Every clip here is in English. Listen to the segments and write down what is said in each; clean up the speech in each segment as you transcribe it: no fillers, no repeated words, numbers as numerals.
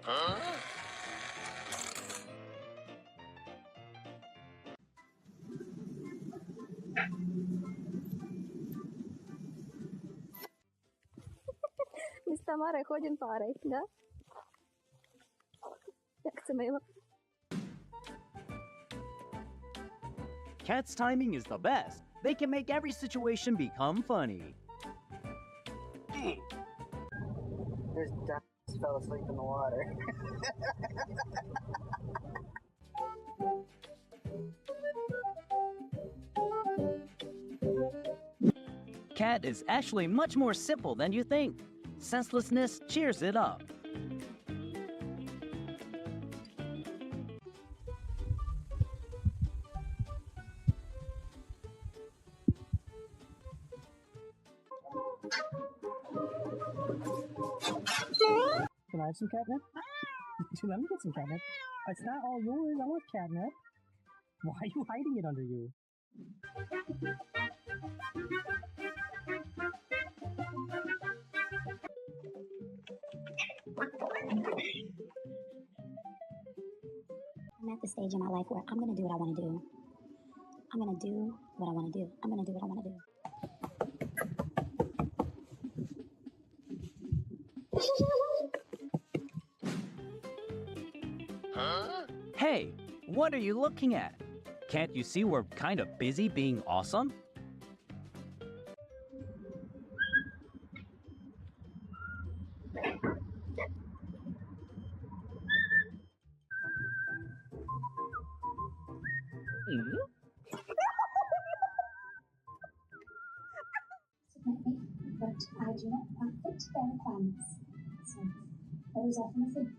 Ми з Тамарою ходимо парой, да? Як це мило. Cat's timing is the best. They can make every situation become funny. There's just fell asleep in the water. Cat is actually much more simple than you think. Senselessness cheers it up. Can I have some catnip? Let me get some catnip. It's not all yours. I want catnip. Why are you hiding it under you? I'm at the stage in my life where I'm gonna do what I want to do. I'm gonna do what I want to do. I'm gonna do what I want to do. Hey, what are you looking at? Can't you see we're kind of busy being awesome? But I do not fit their requirements. So, that is all from the thing.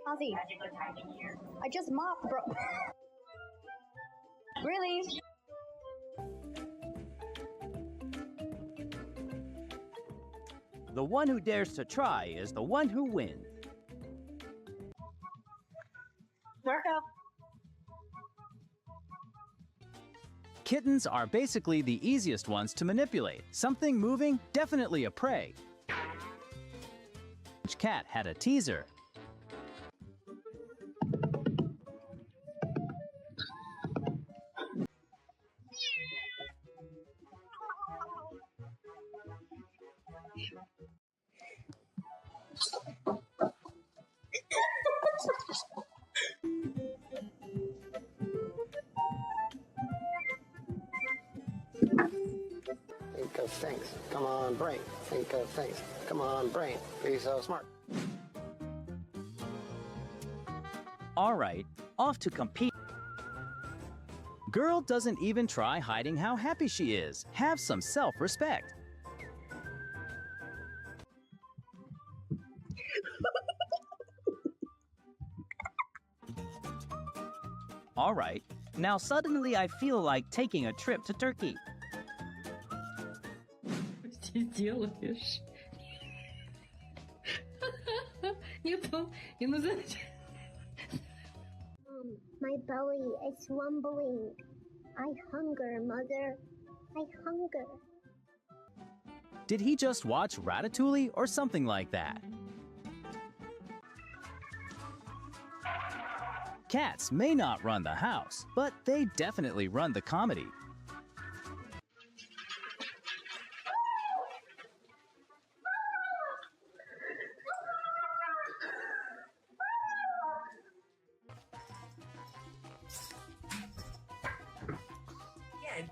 Ozzy, I just mopped, bro. Really? The one who dares to try is the one who wins. Marco. Kittens are basically the easiest ones to manipulate. Something moving, definitely a prey. Each cat had a teaser. Think of things. Come on, brain. Think of things. Come on, brain. Be so smart. All right, off to compete. Girl doesn't even try hiding how happy she is. Have some self-respect. All right, now suddenly I feel like taking a trip to Turkey. Что ты делаешь? My belly is rumbling. I hunger, mother. I hunger. Did he just watch Ratatouille or something like that? Cats may not run the house, but they definitely run the comedy.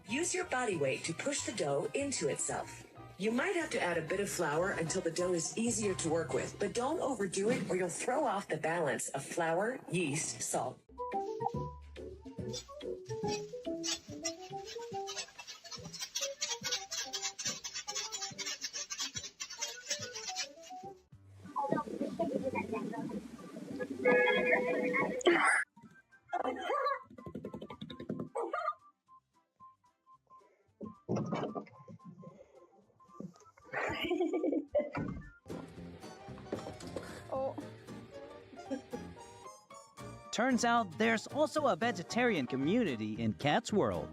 Use your body weight to push the dough into itself. You might have to add a bit of flour until the dough is easier to work with, but don't overdo it or you'll throw off the balance of flour, yeast, salt. Turns out there's also a vegetarian community in Cat's World.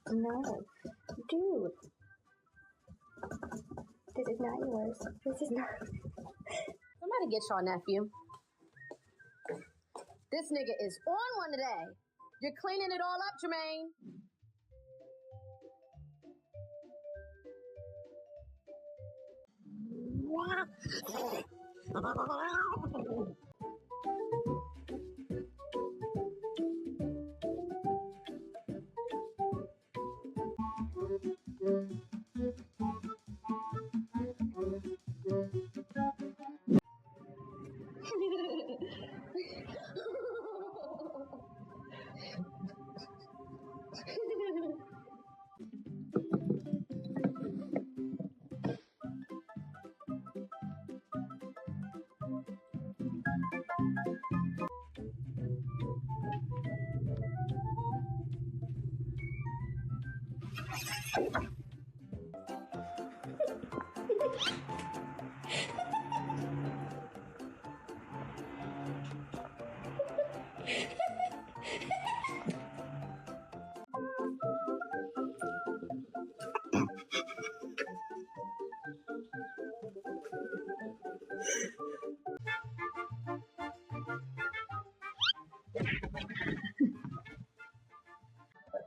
No, dude. This is not yours. This is not. Somebody get your nephew. This nigga is on one today. You're cleaning it all up, Jermaine.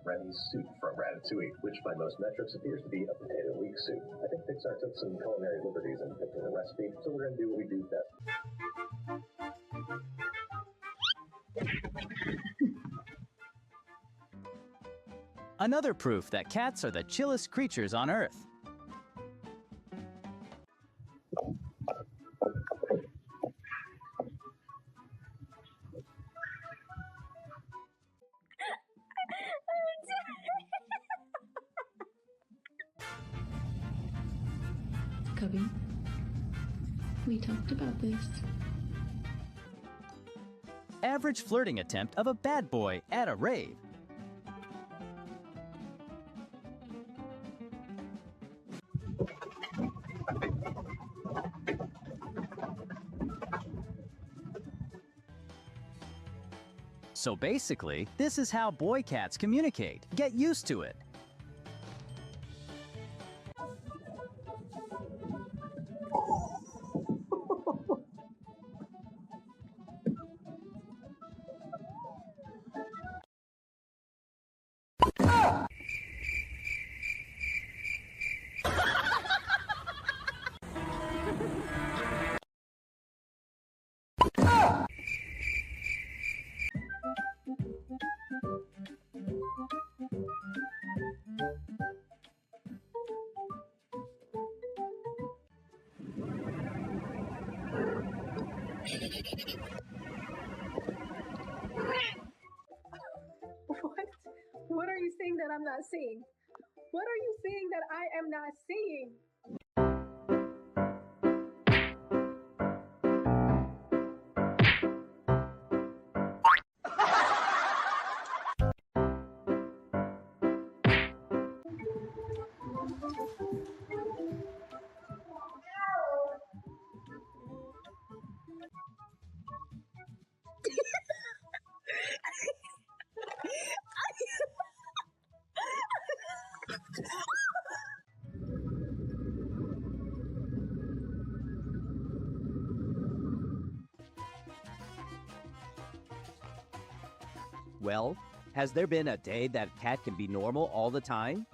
Remy's soup from Ratatouille, which by most metrics appears to be a potato leek soup. I think Pixar took some culinary liberties in picking the recipe, so we're going to do what we do best. Another proof that cats are the chillest creatures on Earth. Cubby, we talked about this. Average flirting attempt of a bad boy at a rave. So basically, this is how boy cats communicate. Get used to it. What are you saying that I'm not seeing? What are you saying that I am not seeing? Well, has there been a day that a cat can be normal all the time?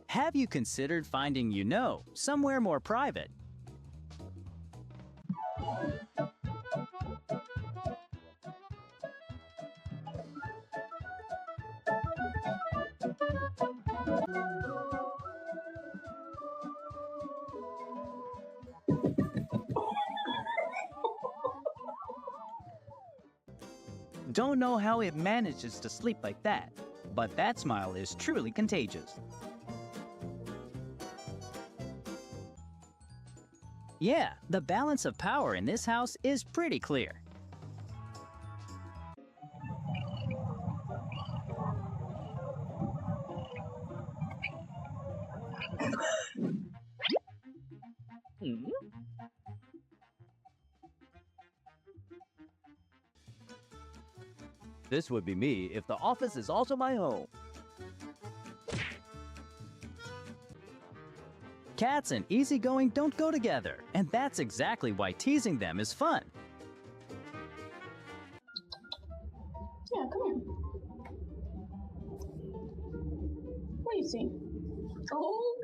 Have you considered finding somewhere more private? Don't know how it manages to sleep like that, but that smile is truly contagious. Yeah, the balance of power in this house is pretty clear. This would be me if the office is also my home. Cats and easygoing don't go together, and that's exactly why teasing them is fun. Yeah, come here. What do you see? Oh!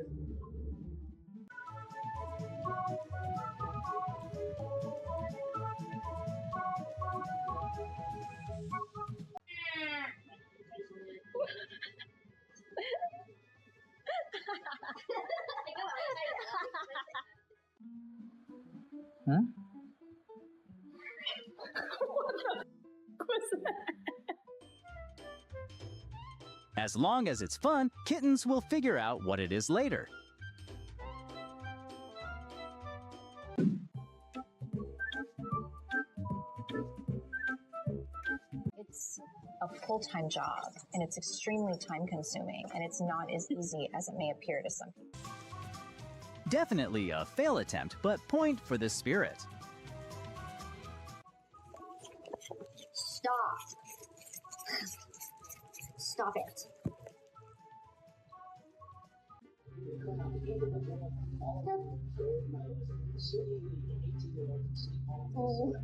Huh? As long as it's fun, kittens will figure out what it is later. It's a full-time job, and it's extremely time-consuming, and it's not as easy as it may appear to some people. Definitely a fail attempt, but point for the spirit. Stop. Stop it. Oh.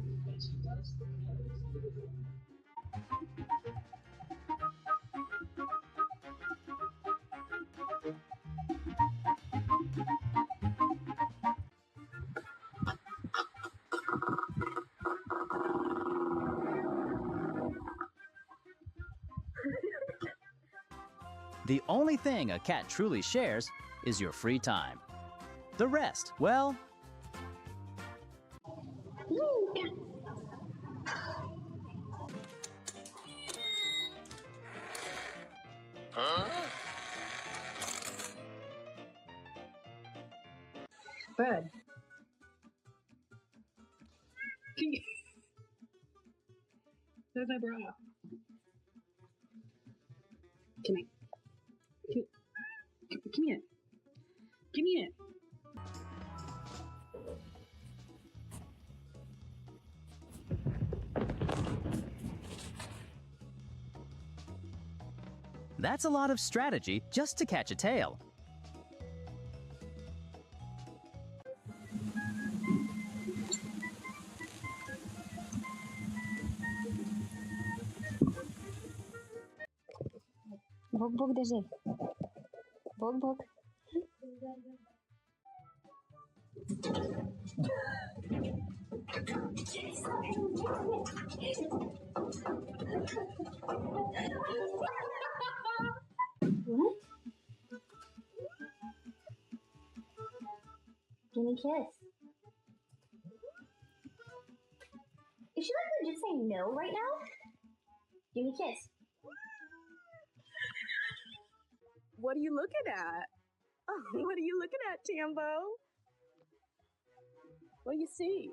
The only thing a cat truly shares is your free time. The rest, well, Bud. Where's my bra? Come here. Give me it. Give me it. that's a lot of strategy just to catch a tail. Бук-бук, держи. Бук-бук. What? Give me a kiss. Is she like legit saying no right now? Give me a kiss. What are you looking at? Oh, what are you looking at, Tambo? What do you see?